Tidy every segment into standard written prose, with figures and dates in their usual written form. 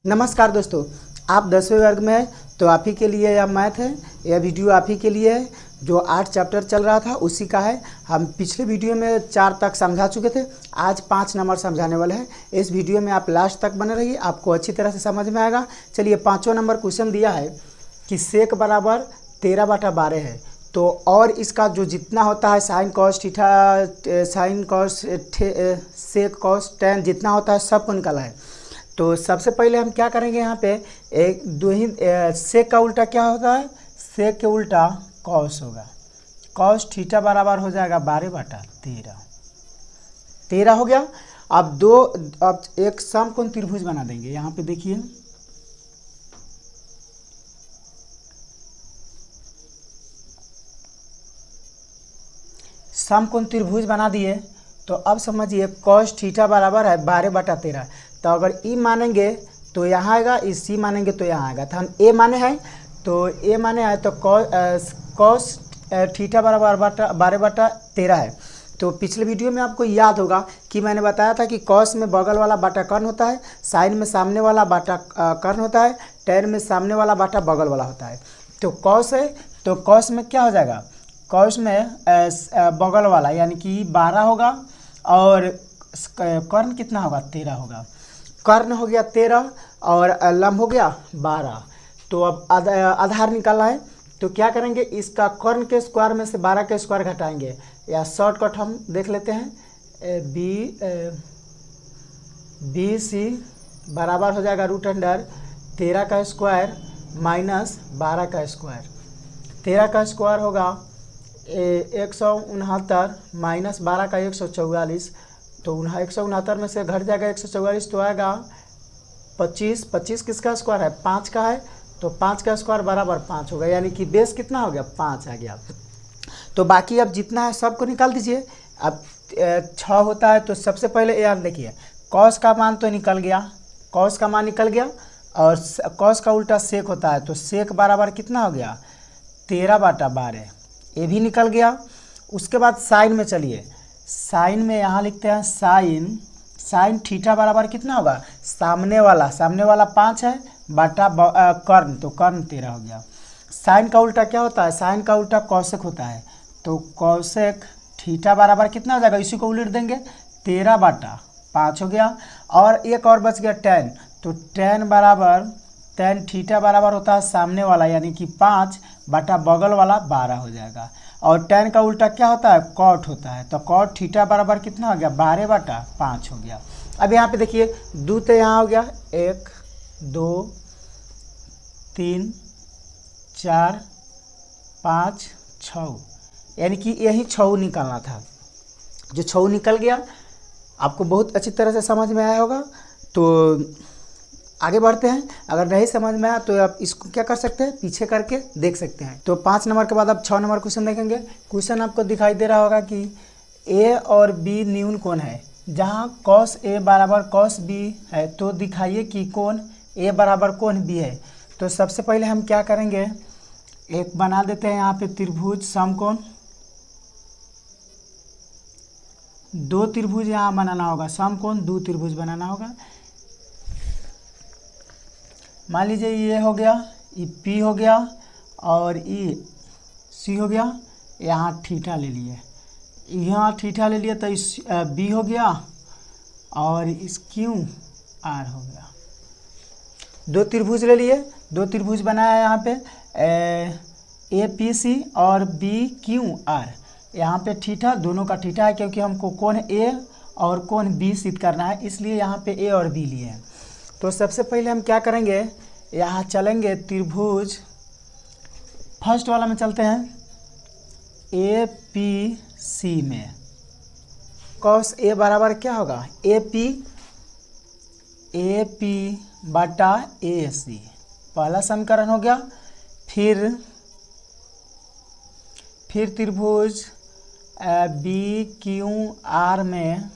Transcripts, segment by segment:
नमस्कार दोस्तों, आप 10वें वर्ग में हैं तो आप ही के लिए यह मैथ है। यह वीडियो आप ही के लिए है जो 8 चैप्टर चल रहा था उसी का है। हम पिछले वीडियो में 4 तक समझा चुके थे, आज 5 नंबर समझाने वाले हैं। इस वीडियो में आप लास्ट तक बने रहिए, आपको अच्छी तरह से समझ में आएगा। चलिए 5वां नंबर क्वेश्चन दिया है कि सेक बराबर 13/12 है। तो और इसका जो जितना होता है sine cos theta, sine cos sec cos tan जितना होता है सबको निकाला है। तो सबसे पहले हम क्या करेंगे, यहाँ पे एक दो ही सेक का उल्टा क्या होता है, सेक के उल्टा कॉस होगा। कॉस थीटा बराबर हो जाएगा 12/13। 13 हो गया। अब एक समकोण त्रिभुज बना देंगे। यहाँ पे देखिए समकोण त्रिभुज बना दिए। तो अब समझिए कॉस थीटा बराबर है 12/13। तो अगर ई मानेंगे तो यहाँ आएगा, ई सी मानेंगे तो यहाँ आएगा। तो हम ए माने हैं तो ए माने है तो कॉस थीटा बराबर 12/13 है। तो पिछले वीडियो में आपको याद होगा कि मैंने बताया था कि कॉस में बगल वाला बाटा कर्ण होता है, साइन में सामने वाला बाटा कर्ण होता है, टेन में सामने वाला बाटा बगल वाला होता है। तो कॉस है तो कॉस में क्या हो जाएगा, कॉस में बगल वाला यानी कि 12 होगा और कर्ण कितना होगा, 13 होगा। कर्ण हो गया 13 और लंब हो गया 12। तो अब आधार निकालना है तो क्या करेंगे, इसका कर्ण के स्क्वायर में से 12 के स्क्वायर घटाएंगे, या शॉर्टकट हम देख लेते हैं। बी सी बराबर हो जाएगा √13 का स्क्वायर माइनस 12 का स्क्वायर। 13 का स्क्वायर होगा 169 माइनस 12 का 144। तो 169 में से घट जाएगा 144 तो आएगा 25। 25 किसका स्क्वायर है, 5 का है। तो 5 का स्क्वायर बराबर 5 होगा, यानी कि बेस कितना हो गया, 5 आ गया। तो बाकी अब जितना है सबको निकाल दीजिए। अब 6 होता है तो सबसे पहले यार देखिए कॉस का मान तो निकल गया, कॉस का मान निकल गया और कॉस का उल्टा सेक होता है। तो सेक बराबर कितना हो गया, 13/12, ये भी निकल गया। उसके बाद साइन में चलिए, साइन में यहाँ लिखते हैं साइन थीटा बराबर कितना होगा, सामने वाला 5 है बाटा कर्ण, तो कर्ण 13 हो गया। साइन का उल्टा क्या होता है, साइन का उल्टा कौशेक होता है। तो कौशेक थीटा बराबर कितना हो जाएगा, इसी को उलट देंगे, 13/5 हो गया। और एक और बच गया टेन। तो टेन थीटा बराबर होता है सामने वाला यानी कि 5 बटा बगल वाला 12 हो जाएगा। और टेन का उल्टा क्या होता है, कॉट होता है। तो कॉट थीटा बराबर कितना हो गया, 12/5 हो गया। अब यहाँ पे देखिए दो तो यहाँ हो गया, 1 2 3 4 5 6, यानी कि यही 6 निकालना था। जो 6 निकल गया आपको बहुत अच्छी तरह से समझ में आया होगा। तो आगे बढ़ते हैं। अगर नहीं समझ में आया तो आप इसको क्या कर सकते हैं, पीछे करके देख सकते हैं। तो 5 नंबर के बाद अब 6 नंबर क्वेश्चन देखेंगे। क्वेश्चन आपको दिखाई दे रहा होगा कि ए और बी न्यून कोण है। जहां कॉस ए बराबर कॉस बी है तो दिखाइए कि कोण ए बराबर कोण बी है। तो सबसे पहले हम क्या करेंगे, एक बना देते हैं यहाँ पे त्रिभुज समकोण। 2 त्रिभुज यहाँ बनाना होगा, समकोण 2 त्रिभुज बनाना होगा। मान लीजिए ये हो गया, ये पी हो गया और ये सी हो गया। यहाँ थीटा ले लिए, यहाँ थीटा ले लिए तो इस बी हो गया और इस क्यू आर हो गया। 2 त्रिभुज ले लिए, 2 त्रिभुज बनाया यहाँ पे ए पी सी और बी क्यू आर। यहाँ पे थीटा, दोनों का थीटा है क्योंकि हमको कोण ए और कोण बी सिद्ध करना है, इसलिए यहाँ पे ए और बी लिए हैं। तो सबसे पहले हम क्या करेंगे, यहाँ चलेंगे त्रिभुज फर्स्ट वाला में चलते हैं, ए पी सी में। कॉस ए बराबर क्या होगा, ए पी बटा ए सी, पहला समीकरण हो गया। फिर त्रिभुज बी क्यू आर में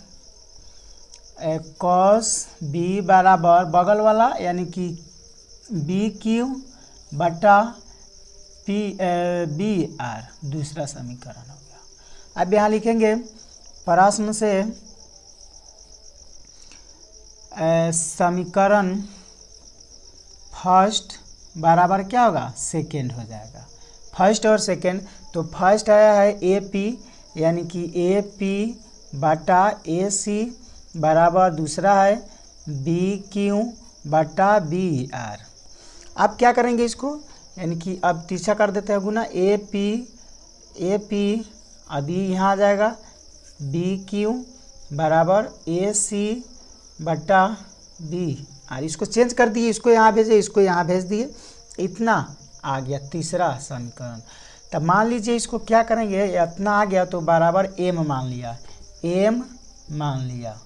कॉस बी बराबर बगल वाला यानी कि बी क्यू बटा बी आर, दूसरा समीकरण हो गया। अब यहाँ लिखेंगे प्रश्न से समीकरण फर्स्ट बराबर क्या होगा, सेकेंड हो जाएगा। फर्स्ट और सेकेंड, तो फर्स्ट आया है ए पी, यानी कि ए पी बटा ए सी बराबर दूसरा है बी क्यू बटा बी आर। अब क्या करेंगे इसको, यानी कि अब तीसरा कर देते हैं गुना, ए पी अभी यहाँ आ जाएगा बी क्यू बराबर ए सी बटा बी आर। इसको चेंज कर दिए, इसको यहाँ भेजे, इसको यहाँ भेज दिए, इतना आ गया तीसरा समीकरण। तब मान लीजिए इसको क्या करेंगे, इतना आ गया तो बराबर एम मान लिया, एम मान लिया।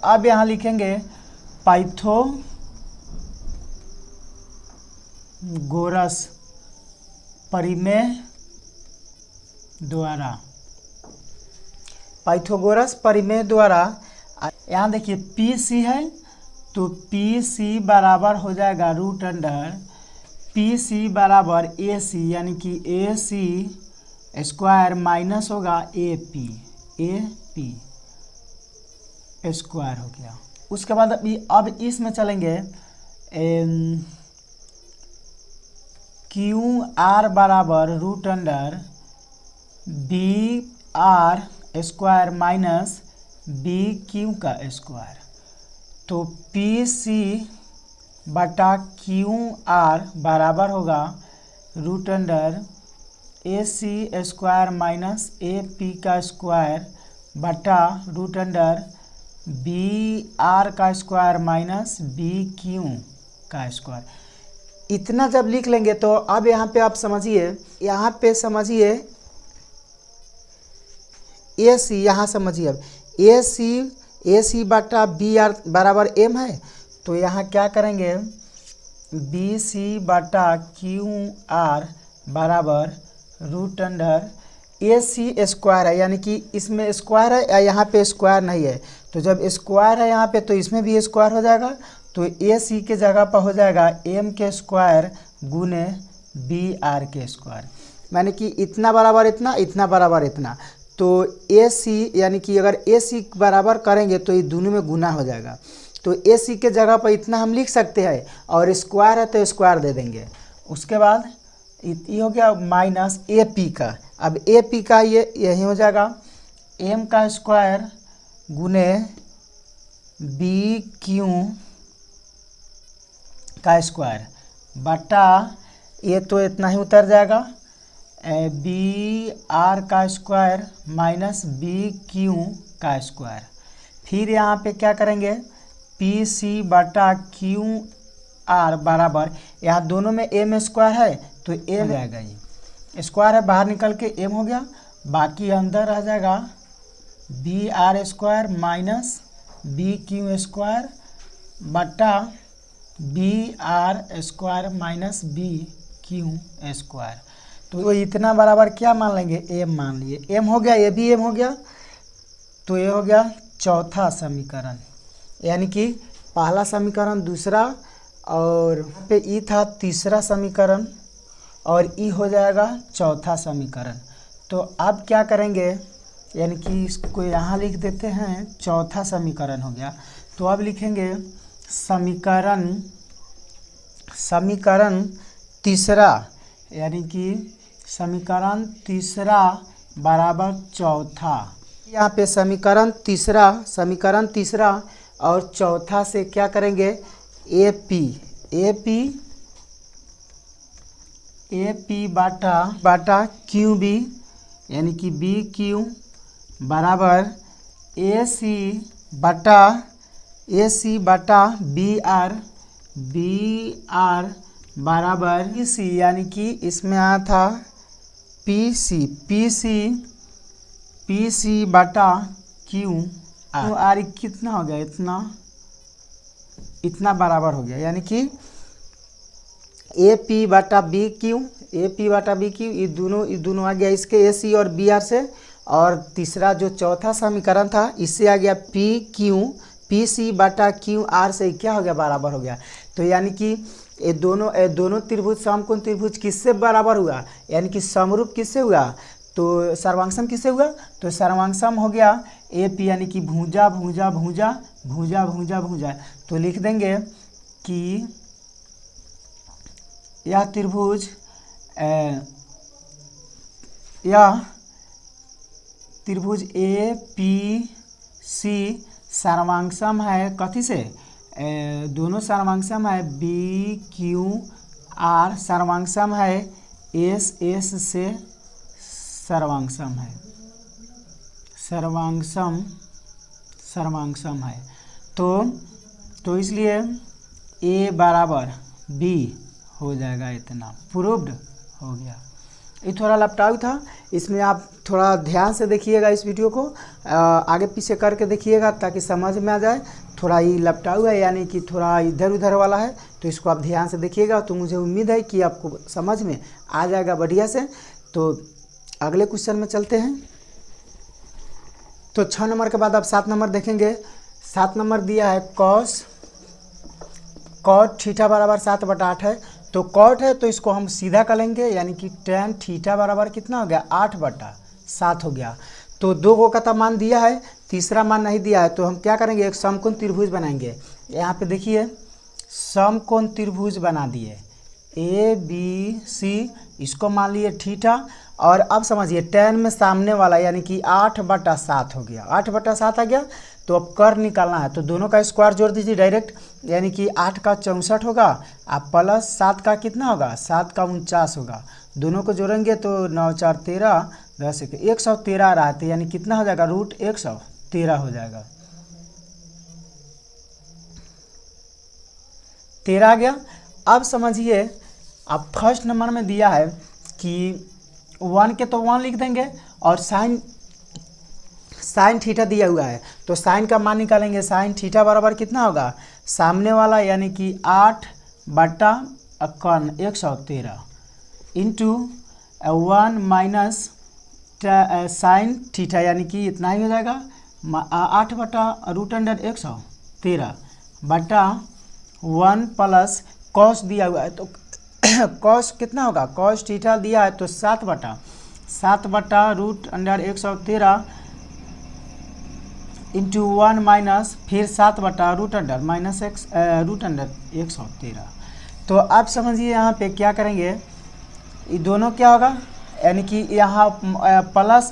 अब यहाँ लिखेंगे पाइथागोरस परिमेय द्वारा, पाइथागोरस परिमेय द्वारा। यहाँ देखिए पी सी है, तो पी सी बराबर हो जाएगा रूट अंडर पी सी बराबर ए सी, यानी कि ए सी स्क्वायर माइनस होगा ए पी स्क्वायर हो गया। उसके बाद अब इसमें चलेंगे, क्यू आर बराबर root under B R square minus B Q का स्क्वायर। तो पी सी बटा क्यू आर बराबर होगा root under A C square minus A P का स्क्वायर बटा रूट अंडर बी आर का स्क्वायर माइनस बी क्यू का स्क्वायर। इतना जब लिख लेंगे तो अब यहाँ पे आप समझिए, यहाँ पे समझिए ए सी, यहाँ समझिए अब ए सी बटा बी आर बराबर एम है, तो यहाँ क्या करेंगे, बी सी बटा क्यू आर बराबर root under A C square है, यानी कि इसमें स्क्वायर है या यहाँ पे स्क्वायर नहीं है, तो जब स्क्वायर है यहाँ पे तो इसमें भी स्क्वायर हो जाएगा, तो ए सी के जगह पर हो जाएगा एम के स्क्वायर गुने बी आर के स्क्वायर, यानी कि इतना बराबर इतना, इतना बराबर इतना। तो ए सी, यानी कि अगर ए सी बराबर करेंगे तो ये दोनों में गुना हो जाएगा, तो ए सी के जगह पर इतना हम लिख सकते हैं, और स्क्वायर है तो स्क्वायर दे देंगे। उसके बाद ये हो गया माइनस ए पी का, अब ए पी का ये यही हो जाएगा एम का स्क्वायर गुने बी क्यू का स्क्वायर बटा ये तो इतना ही उतर जाएगा बी आर का स्क्वायर माइनस बी क्यू का स्क्वायर। फिर यहाँ पे क्या करेंगे, पी सी बटा क्यू आर बराबर, यहाँ दोनों में एम स्क्वायर है तो एम जाएगा, ये स्क्वायर है बाहर निकल के एम हो गया, बाकी अंदर रह जाएगा B R square minus B Q square बटा B R square minus B Q square. तो इतना बराबर क्या मान लेंगे, एम मान लिए, एम हो गया, ये भी एम हो गया, तो ये हो गया चौथा समीकरण, यानी कि पहला समीकरण, दूसरा, और पे ई था तीसरा समीकरण, और ई हो जाएगा चौथा समीकरण। तो अब क्या करेंगे, यानी कि इसको यहाँ लिख देते हैं, चौथा समीकरण हो गया। तो अब लिखेंगे समीकरण तीसरा, यानी कि समीकरण तीसरा बराबर चौथा। यहाँ पे समीकरण तीसरा और चौथा से क्या करेंगे, ए पी बाटा क्यू बी, यानी कि बी क्यू बराबर ए सी बटा बी आर बराबर पी सी, यानी कि इसमें आया था पी सी बटा क्यू आर, कितना हो गया, इतना बराबर हो गया, यानी कि ए पी बटा बी क्यू ये दोनों आ गया इसके ए सी और बी आर से, और तीसरा जो चौथा समीकरण था इससे आ गया पी सी बटा क्यू आर से क्या हो गया, बराबर हो गया। तो यानी कि ये दोनों त्रिभुज समकोण त्रिभुज किससे बराबर हुआ, यानी कि समरूप किससे हुआ, तो सर्वांगसम किससे हुआ, तो सर्वांगसम हो गया ए पी, यानी कि भुजा भुजा भुजा भुजा भुजा भुजा। तो लिख देंगे कि यह त्रिभुज ए पी सी सर्वांगसम है कथी से, दोनों सर्वांगसम है बी क्यू आर, सर्वांगसम है एस एस से सर्वांगसम है, सर्वांगसम है। तो इसलिए ए बराबर बी हो जाएगा, इतना प्रूव्ड हो गया। ये थोड़ा लपटाऊ था, इसमें आप थोड़ा ध्यान से देखिएगा इस वीडियो को, आगे पीछे करके देखिएगा ताकि समझ में आ जाए। थोड़ा ये लपटाऊ है यानी कि थोड़ा इधर उधर वाला है, तो इसको आप ध्यान से देखिएगा। तो मुझे उम्मीद है कि आपको समझ में आ जाएगा बढ़िया से। तो अगले क्वेश्चन में चलते हैं। तो 6 नंबर के बाद आप 7 नंबर देखेंगे। 7 नंबर दिया है कॉट थीटा बराबर 7/8 है। तो कॉट है तो इसको हम सीधा कर लेंगे, यानी कि tan थीटा बराबर कितना हो गया, 8/7 हो गया। तो 2 का मान दिया है, तीसरा मान नहीं दिया है। तो हम क्या करेंगे, एक समकोण त्रिभुज बनाएंगे। यहाँ पे देखिए समकोण त्रिभुज बना दिए ए बी सी, इसको मान लिए थीटा। और अब समझिए tan में सामने वाला यानी कि 8/7 हो गया, 8/7 आ गया। तो अब कर निकालना है, तो दोनों का स्क्वायर जोड़ दीजिए डायरेक्ट, यानी कि 8 का 64 होगा, अब प्लस 7 का कितना होगा, 7 का 49 होगा। दोनों को जोड़ेंगे तो 9 4 13 10 113 आ रहा है, यानी कितना हो जाएगा, √113 हो जाएगा। 13 आ गया। अब समझिए, अब फर्स्ट नंबर में दिया है कि 1 के तो 1 लिख देंगे, और साइन थीटा दिया हुआ है तो साइन का मान निकालेंगे। साइन थीटा बराबर कितना होगा, सामने वाला यानी कि 8/113 इंटू 1 माइनस साइन थीटा, यानी कि इतना ही हो जाएगा 8/√113 बटा 1 प्लस कॉस दिया हुआ है। तो कॉस कितना होगा, कॉस थीटा दिया है तो 7/√113 इंटू 1 माइनस फिर 7/√113। तो आप समझिए यहाँ पे क्या करेंगे, ये दोनों क्या होगा, यानी कि यहाँ प्लस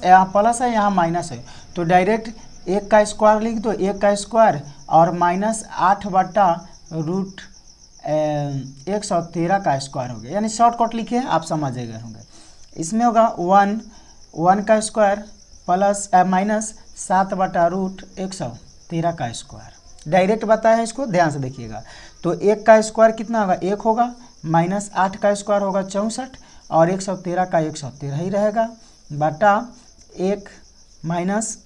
है, यहाँ माइनस है। तो डायरेक्ट 1 का स्क्वायर लिख दो, 1 का स्क्वायर और माइनस 8/√113 का स्क्वायर हो गया, यानी शॉर्टकट लिखे आप समझ गए होंगे। इसमें होगा 1 का स्क्वायर प्लस माइनस 7/√113 का स्क्वायर। डायरेक्ट बताया है, इसको ध्यान से देखिएगा। तो 1 का स्क्वायर कितना होगा, 1 होगा, माइनस 8 का स्क्वायर होगा 64, और 113 का 113 ही रहेगा, बटा 1 माइनस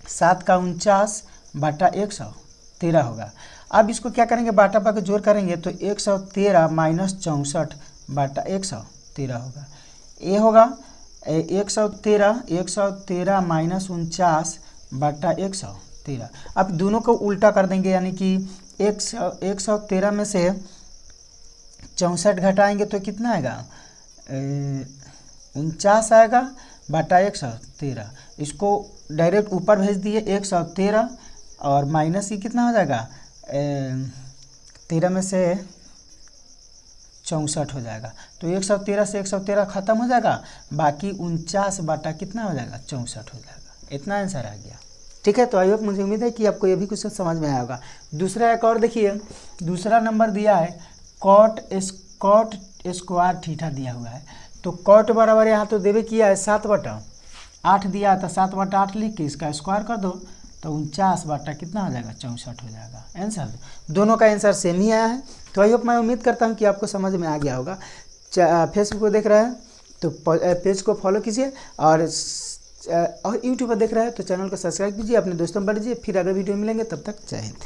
7 का 49 बटा 113 होगा। अब इसको क्या करेंगे, बाटा पा के जोड़ करेंगे तो 113 माइनस 64 बटा 113 होगा। ये होगा 113 माइनस 49 बटा 113। अब दोनों को उल्टा कर देंगे, यानी कि 113 में से 64 घटाएंगे तो कितना आएगा, 49 आएगा बटा 113। इसको डायरेक्ट ऊपर भेज दिए 113, और माइनस ही कितना हो जाएगा, 13 में से 64 हो जाएगा। तो 113 से 113 खत्म हो जाएगा, बाकी 49 बटा कितना हो जाएगा, 64 हो जाएगा। इतना आंसर आ गया। ठीक है, तो आई होप, मुझे उम्मीद है कि आपको ये भी क्वेश्चन समझ में आया होगा। दूसरा एक और देखिए, दूसरा नंबर दिया है कॉट स्क्वायर थीटा दिया हुआ है। तो कॉट बराबर यहाँ तो देवे किया है 7/8 दिया है, तो 7/8 लिख के इसका स्क्वायर कर दो तो 49 बटा कितना हो जाएगा, 64 हो जाएगा आंसर। दोनों का आंसर सेम ही आया है। तो आई होप, मैं उम्मीद करता हूँ कि आपको समझ में आ गया होगा। फेसबुक पर देख रहे हैं तो पेज को फॉलो कीजिए, और यूट्यूब पर देख रहे हैं तो चैनल को सब्सक्राइब कीजिए, अपने दोस्तों में बांटिए। फिर अगले वीडियो में मिलेंगे, तब तक जय हिंद।